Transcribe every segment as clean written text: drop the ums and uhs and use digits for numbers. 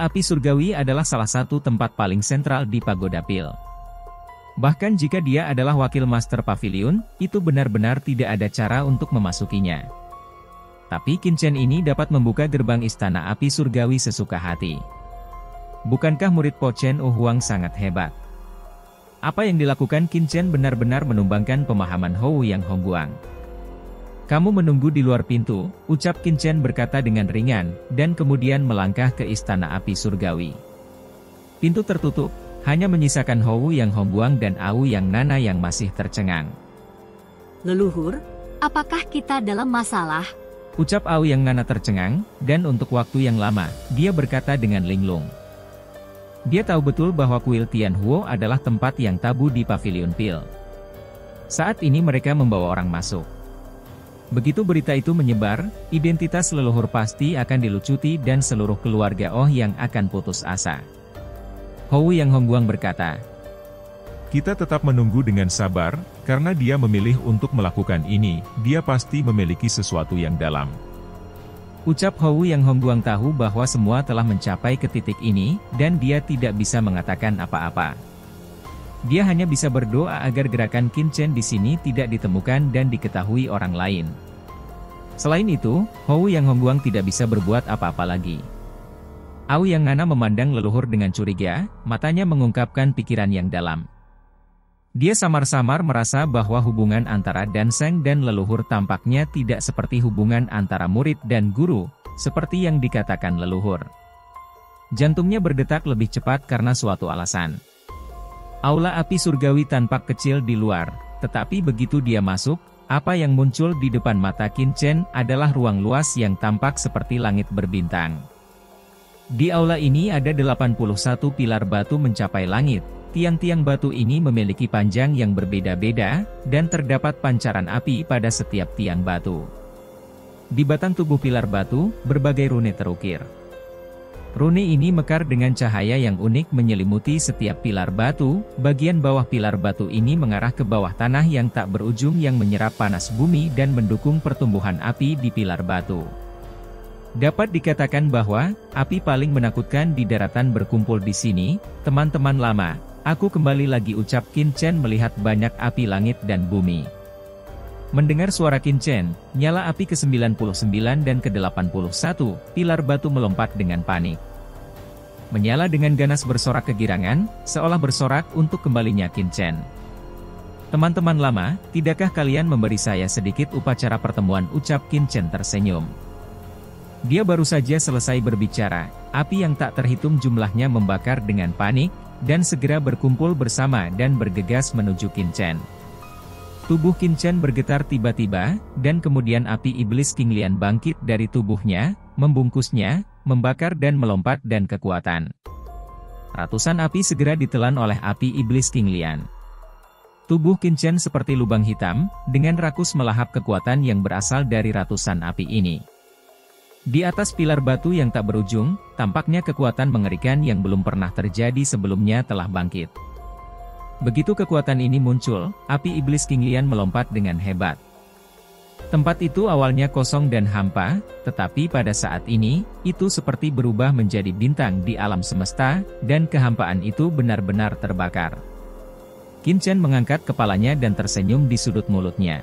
Aula api surgawi adalah salah satu tempat paling sentral di Pagoda Pil. Bahkan jika dia adalah wakil Master Pavilion, itu benar-benar tidak ada cara untuk memasukinya. Tapi Qin Chen ini dapat membuka gerbang istana api surgawi sesuka hati. Bukankah murid Po Chen Oh Huang sangat hebat? Apa yang dilakukan Qin Chen benar-benar menumbangkan pemahaman Hou Yang Hongguang. Kamu menunggu di luar pintu, ucap Qin Chen berkata dengan ringan, dan kemudian melangkah ke istana api surgawi. Pintu tertutup, hanya menyisakan Hou Yang Hongguang dan Au Yang Nana yang masih tercengang. Leluhur, apakah kita dalam masalah? Ucap Au Yang Nana tercengang, dan untuk waktu yang lama, dia berkata dengan linglung. Dia tahu betul bahwa kuil Tianhuo adalah tempat yang tabu di Pavilion Pil. Saat ini mereka membawa orang masuk. Begitu berita itu menyebar, identitas leluhur pasti akan dilucuti dan seluruh keluarga Oh yang akan putus asa. Hou Yang Hongguang berkata, Kita tetap menunggu dengan sabar, karena dia memilih untuk melakukan ini, dia pasti memiliki sesuatu yang dalam. Ucap Hou Yang Hongguang tahu bahwa semua telah mencapai ke titik ini, dan dia tidak bisa mengatakan apa-apa. Dia hanya bisa berdoa agar gerakan Qin Chen di sini tidak ditemukan dan diketahui orang lain. Selain itu, Hou Yang Hongguang tidak bisa berbuat apa-apa lagi. Au Yang Nana memandang leluhur dengan curiga, matanya mengungkapkan pikiran yang dalam. Dia samar-samar merasa bahwa hubungan antara Danseng dan leluhur tampaknya tidak seperti hubungan antara murid dan guru, seperti yang dikatakan leluhur. Jantungnya berdetak lebih cepat karena suatu alasan. Aula api surgawi tampak kecil di luar, tetapi begitu dia masuk, apa yang muncul di depan mata Qin Chen adalah ruang luas yang tampak seperti langit berbintang. Di aula ini ada 81 pilar batu mencapai langit. Tiang-tiang batu ini memiliki panjang yang berbeda-beda, dan terdapat pancaran api pada setiap tiang batu. Di batang tubuh pilar batu, berbagai rune terukir. Rune ini mekar dengan cahaya yang unik menyelimuti setiap pilar batu, bagian bawah pilar batu ini mengarah ke bawah tanah yang tak berujung yang menyerap panas bumi dan mendukung pertumbuhan api di pilar batu. Dapat dikatakan bahwa, api paling menakutkan di daratan berkumpul di sini, teman-teman lama. Aku kembali lagi ucap Qin Chen melihat banyak api langit dan bumi. Mendengar suara Qin Chen, nyala api ke-99 dan ke-81, pilar batu melompat dengan panik. Menyala dengan ganas bersorak kegirangan, seolah bersorak untuk kembalinya Qin Chen. Teman-teman lama, tidakkah kalian memberi saya sedikit upacara pertemuan ucap Qin Chen tersenyum. Dia baru saja selesai berbicara, api yang tak terhitung jumlahnya membakar dengan panik, dan segera berkumpul bersama dan bergegas menuju Qin Chen. Tubuh Qin Chen bergetar tiba-tiba, dan kemudian api iblis King Lian bangkit dari tubuhnya, membungkusnya, membakar dan melompat dan kekuatan. Ratusan api segera ditelan oleh api iblis King Lian. Tubuh Qin Chen seperti lubang hitam, dengan rakus melahap kekuatan yang berasal dari ratusan api ini. Di atas pilar batu yang tak berujung, tampaknya kekuatan mengerikan yang belum pernah terjadi sebelumnya telah bangkit. Begitu kekuatan ini muncul, api iblis King Lian melompat dengan hebat. Tempat itu awalnya kosong dan hampa, tetapi pada saat ini, itu seperti berubah menjadi bintang di alam semesta, dan kehampaan itu benar-benar terbakar. Qin Chen mengangkat kepalanya dan tersenyum di sudut mulutnya.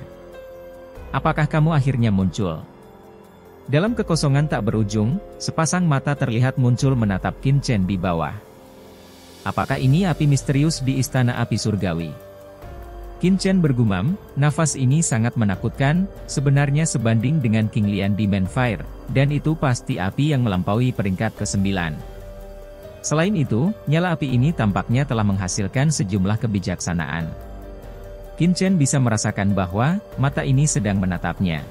Apakah kamu akhirnya muncul? Dalam kekosongan tak berujung, sepasang mata terlihat muncul menatap Qin Chen di bawah. Apakah ini api misterius di istana api surgawi? Qin Chen bergumam, nafas ini sangat menakutkan, sebenarnya sebanding dengan King Lian Demon Fire, dan itu pasti api yang melampaui peringkat ke-9. Selain itu, nyala api ini tampaknya telah menghasilkan sejumlah kebijaksanaan. Qin Chen bisa merasakan bahwa, mata ini sedang menatapnya.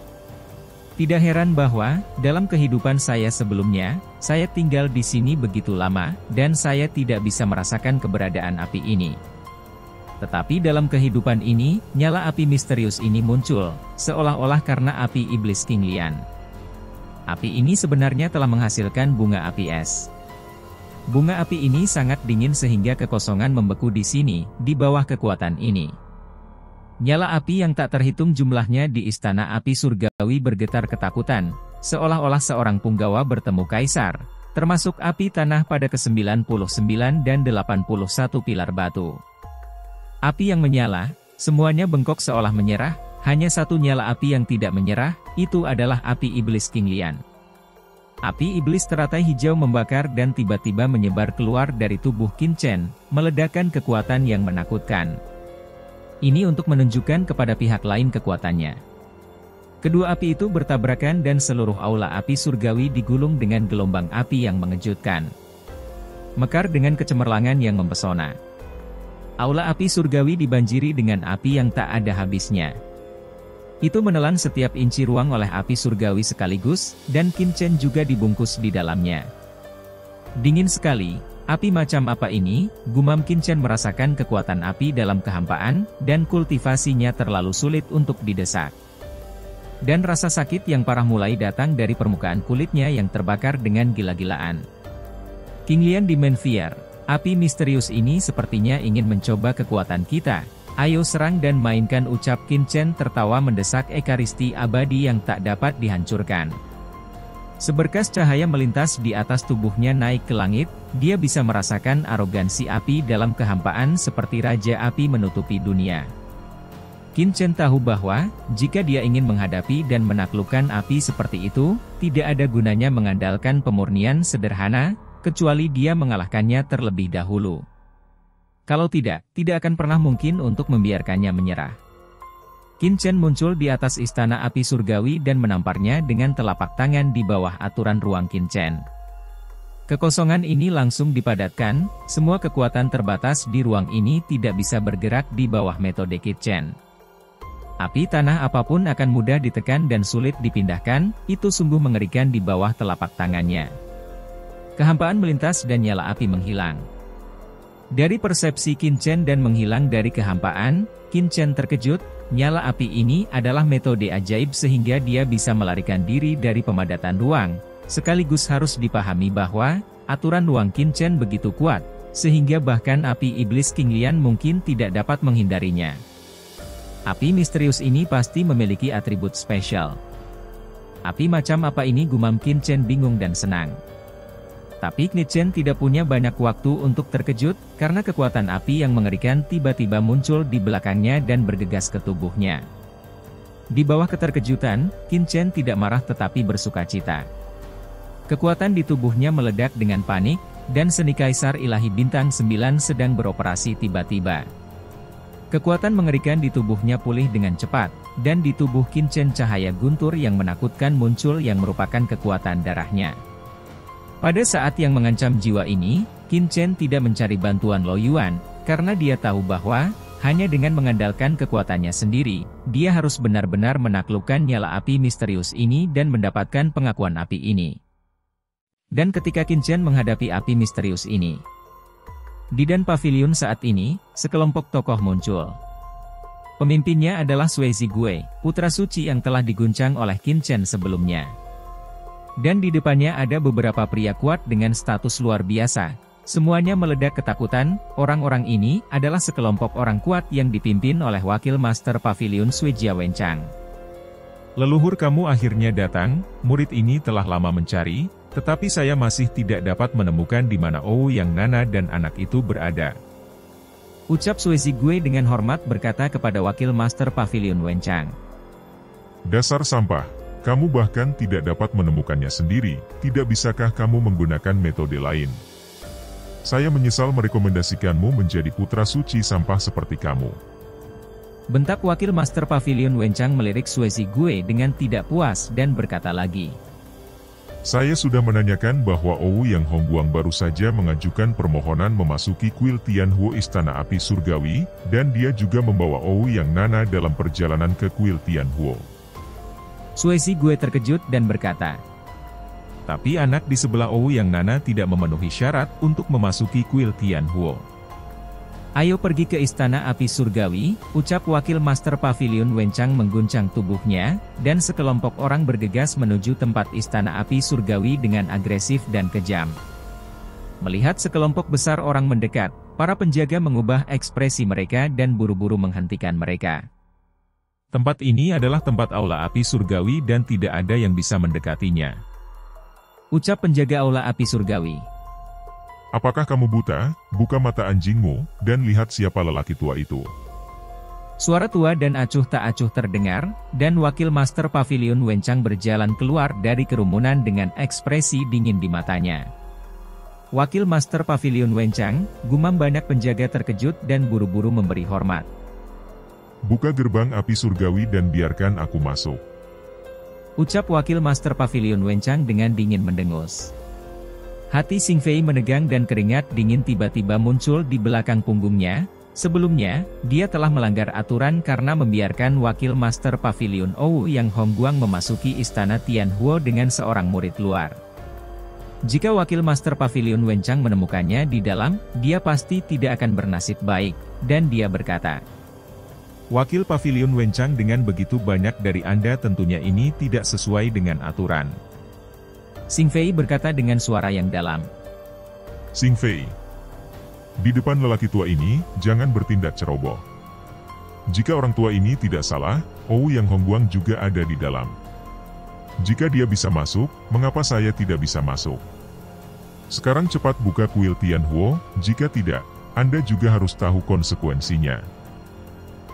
Tidak heran bahwa, dalam kehidupan saya sebelumnya, saya tinggal di sini begitu lama, dan saya tidak bisa merasakan keberadaan api ini. Tetapi dalam kehidupan ini, nyala api misterius ini muncul, seolah-olah karena api iblis King Lian. Api ini sebenarnya telah menghasilkan bunga api es. Bunga api ini sangat dingin sehingga kekosongan membeku di sini, di bawah kekuatan ini. Nyala api yang tak terhitung jumlahnya di istana api surgawi bergetar ketakutan, seolah-olah seorang punggawa bertemu kaisar, termasuk api tanah pada ke-99 dan 81 pilar batu. Api yang menyala, semuanya bengkok seolah menyerah, hanya satu nyala api yang tidak menyerah, itu adalah api iblis King Lian. Api iblis teratai hijau membakar dan tiba-tiba menyebar keluar dari tubuh Qin Chen, meledakkan kekuatan yang menakutkan. Ini untuk menunjukkan kepada pihak lain kekuatannya. Kedua api itu bertabrakan dan seluruh aula api surgawi digulung dengan gelombang api yang mengejutkan. Mekar dengan kecemerlangan yang mempesona. Aula api surgawi dibanjiri dengan api yang tak ada habisnya. Itu menelan setiap inci ruang oleh api surgawi sekaligus, dan Qin Chen juga dibungkus di dalamnya. Dingin sekali, api macam apa ini? Gumam Qin Chen merasakan kekuatan api dalam kehampaan, dan kultivasinya terlalu sulit untuk didesak. Dan rasa sakit yang parah mulai datang dari permukaan kulitnya yang terbakar dengan gila-gilaan. King Lian Demon Fear, api misterius ini sepertinya ingin mencoba kekuatan kita. Ayo serang dan mainkan, ucap Qin Chen tertawa mendesak ekaristi abadi yang tak dapat dihancurkan. Seberkas cahaya melintas di atas tubuhnya naik ke langit, dia bisa merasakan arogansi api dalam kehampaan seperti Raja Api menutupi dunia. Qin Chen tahu bahwa, jika dia ingin menghadapi dan menaklukkan api seperti itu, tidak ada gunanya mengandalkan pemurnian sederhana, kecuali dia mengalahkannya terlebih dahulu. Kalau tidak akan pernah mungkin untuk membiarkannya menyerah. Qin Chen muncul di atas istana api surgawi dan menamparnya dengan telapak tangan di bawah aturan ruang Qin Chen. Kekosongan ini langsung dipadatkan, semua kekuatan terbatas di ruang ini tidak bisa bergerak di bawah metode Qin Chen. Api tanah apapun akan mudah ditekan dan sulit dipindahkan, itu sungguh mengerikan di bawah telapak tangannya. Kehampaan melintas dan nyala api menghilang. Dari persepsi Qin Chen dan menghilang dari kehampaan, Qin Chen terkejut, nyala api ini adalah metode ajaib sehingga dia bisa melarikan diri dari pemadatan ruang, sekaligus harus dipahami bahwa, aturan ruang Qin Chen begitu kuat, sehingga bahkan api iblis King Lian mungkin tidak dapat menghindarinya. Api misterius ini pasti memiliki atribut spesial. Api macam apa ini, gumam Qin Chen bingung dan senang. Tapi Qin Chen tidak punya banyak waktu untuk terkejut, karena kekuatan api yang mengerikan tiba-tiba muncul di belakangnya dan bergegas ke tubuhnya. Di bawah keterkejutan, Qin Chen tidak marah tetapi bersukacita. Kekuatan di tubuhnya meledak dengan panik, dan seni Kaisar Ilahi Bintang 9 sedang beroperasi tiba-tiba. Kekuatan mengerikan di tubuhnya pulih dengan cepat, dan di tubuh Qin Chen cahaya guntur yang menakutkan muncul yang merupakan kekuatan darahnya. Pada saat yang mengancam jiwa ini, Qin Chen tidak mencari bantuan Lo Yuan, karena dia tahu bahwa, hanya dengan mengandalkan kekuatannya sendiri, dia harus benar-benar menaklukkan nyala api misterius ini dan mendapatkan pengakuan api ini. Dan ketika Qin Chen menghadapi api misterius ini, di Dan Pavilion saat ini, sekelompok tokoh muncul. Pemimpinnya adalah Sui Zhigue, putra suci yang telah diguncang oleh Qin Chen sebelumnya. Dan di depannya ada beberapa pria kuat dengan status luar biasa. Semuanya meledak ketakutan, orang-orang ini adalah sekelompok orang kuat yang dipimpin oleh Wakil Master Pavilion Sui Jiawenchang. Leluhur kamu akhirnya datang, murid ini telah lama mencari, tetapi saya masih tidak dapat menemukan di mana Ouyang Nana dan anak itu berada. Ucap Sui Zhigue dengan hormat berkata kepada Wakil Master Pavilion Wenchang. Dasar sampah. Kamu bahkan tidak dapat menemukannya sendiri, tidak bisakah kamu menggunakan metode lain? Saya menyesal merekomendasikanmu menjadi putra suci sampah seperti kamu. Bentak Wakil Master Pavilion Wenchang melirik Sui Zhigue dengan tidak puas dan berkata lagi. Saya sudah menanyakan bahwa Ouyang Hongguang baru saja mengajukan permohonan memasuki kuil Tianhuo Istana Api Surgawi, dan dia juga membawa Ouyang Nana dalam perjalanan ke kuil Tianhuo. Sui Zhigue terkejut dan berkata, tapi anak di sebelah Ouyang Nana tidak memenuhi syarat untuk memasuki kuil Tianhuo. Ayo pergi ke Istana Api Surgawi, ucap Wakil Master Pavilion Wenchang mengguncang tubuhnya, dan sekelompok orang bergegas menuju tempat Istana Api Surgawi dengan agresif dan kejam. Melihat sekelompok besar orang mendekat, para penjaga mengubah ekspresi mereka dan buru-buru menghentikan mereka. Tempat ini adalah tempat aula api surgawi dan tidak ada yang bisa mendekatinya. Ucap penjaga aula api surgawi. Apakah kamu buta? Buka mata anjingmu, dan lihat siapa lelaki tua itu. Suara tua dan acuh tak acuh terdengar, dan wakil Master Pavilion Wencang berjalan keluar dari kerumunan dengan ekspresi dingin di matanya. Wakil Master Pavilion Wencang, gumam banyak penjaga terkejut dan buru-buru memberi hormat. Buka gerbang api surgawi dan biarkan aku masuk. Ucap wakil Master Pavilion Wencang dengan dingin mendengus. Hati Xing Fei menegang dan keringat dingin tiba-tiba muncul di belakang punggungnya. Sebelumnya, dia telah melanggar aturan karena membiarkan wakil Master Pavilion Ouyang Hongguang memasuki istana Tianhuo dengan seorang murid luar. Jika wakil Master Pavilion Wencang menemukannya di dalam, dia pasti tidak akan bernasib baik, dan dia berkata, Wakil Pavilion Wencang, dengan begitu banyak dari Anda tentunya ini tidak sesuai dengan aturan. Xing Fei berkata dengan suara yang dalam. Xing Fei, di depan lelaki tua ini, jangan bertindak ceroboh. Jika orang tua ini tidak salah, Ouyang Hongguang juga ada di dalam. Jika dia bisa masuk, mengapa saya tidak bisa masuk? Sekarang cepat buka kuil Tianhuo, jika tidak, Anda juga harus tahu konsekuensinya.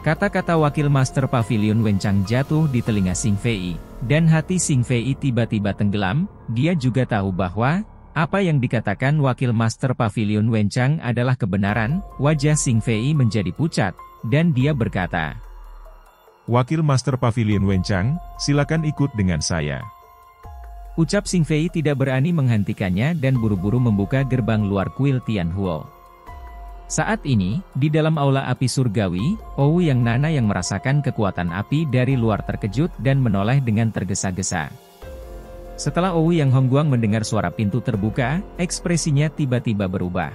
Kata-kata wakil Master Pavilion Wencang jatuh di telinga Xing Fei, dan hati Xing Fei tiba-tiba tenggelam. Dia juga tahu bahwa, apa yang dikatakan wakil Master Pavilion Wencang adalah kebenaran. Wajah Xing Fei menjadi pucat, dan dia berkata, Wakil Master Pavilion Wencang, silakan ikut dengan saya. Ucap Xing Fei tidak berani menghentikannya dan buru-buru membuka gerbang luar kuil Tianhuo. Saat ini, di dalam aula api surgawi, Ouyang Nana yang merasakan kekuatan api dari luar terkejut dan menoleh dengan tergesa-gesa. Setelah Ouyang Hongguang mendengar suara pintu terbuka, ekspresinya tiba-tiba berubah.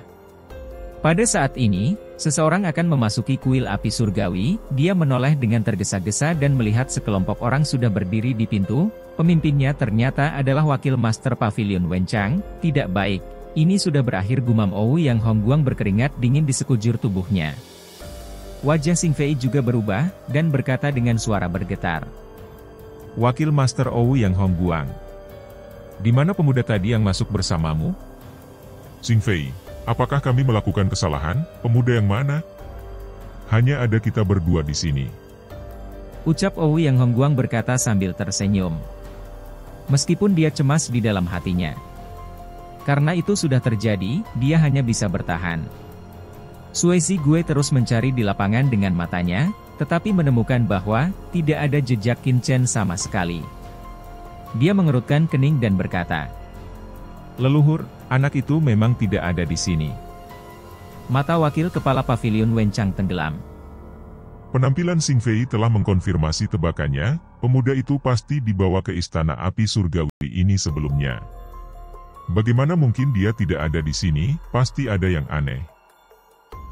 Pada saat ini, seseorang akan memasuki kuil api surgawi. Dia menoleh dengan tergesa-gesa dan melihat sekelompok orang sudah berdiri di pintu. Pemimpinnya ternyata adalah wakil Master Pavilion Wencang. Tidak baik. Ini sudah berakhir, gumam Ouyang Hongguang berkeringat dingin di sekujur tubuhnya. Wajah Xing Fei juga berubah, dan berkata dengan suara bergetar. Wakil Master Ouyang Hongguang, di mana pemuda tadi yang masuk bersamamu? Xing Fei, apakah kami melakukan kesalahan? Pemuda yang mana? Hanya ada kita berdua di sini. Ucap Ouyang Hongguang berkata sambil tersenyum. Meskipun dia cemas di dalam hatinya. Karena itu sudah terjadi, dia hanya bisa bertahan. Sui Zhigue terus mencari di lapangan dengan matanya, tetapi menemukan bahwa tidak ada jejak Qin Chen sama sekali. Dia mengerutkan kening dan berkata, Leluhur, anak itu memang tidak ada di sini. Mata wakil kepala Pavilion Wencang tenggelam. Penampilan Xing Fei telah mengkonfirmasi tebakannya, pemuda itu pasti dibawa ke istana api surgawi ini sebelumnya. Bagaimana mungkin dia tidak ada di sini? Pasti ada yang aneh.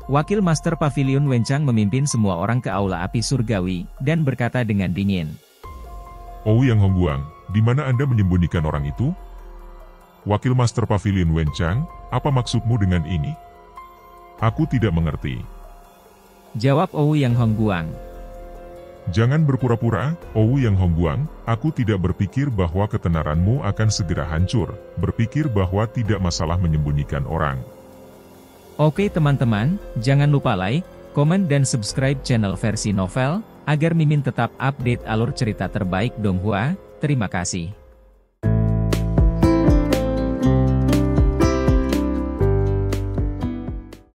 Wakil Master Pavilion Wencang memimpin semua orang ke aula api surgawi, dan berkata dengan dingin. Ouyang Hongguang, di mana Anda menyembunyikan orang itu? Wakil Master Pavilion Wencang, apa maksudmu dengan ini? Aku tidak mengerti. Jawab Ouyang Hongguang. Jangan berpura-pura, Ouyang Hongguang, aku tidak berpikir bahwa ketenaranmu akan segera hancur, berpikir bahwa tidak masalah menyembunyikan orang. Oke teman-teman, jangan lupa like, komen dan subscribe channel versi novel, agar Mimin tetap update alur cerita terbaik Donghua. Terima kasih.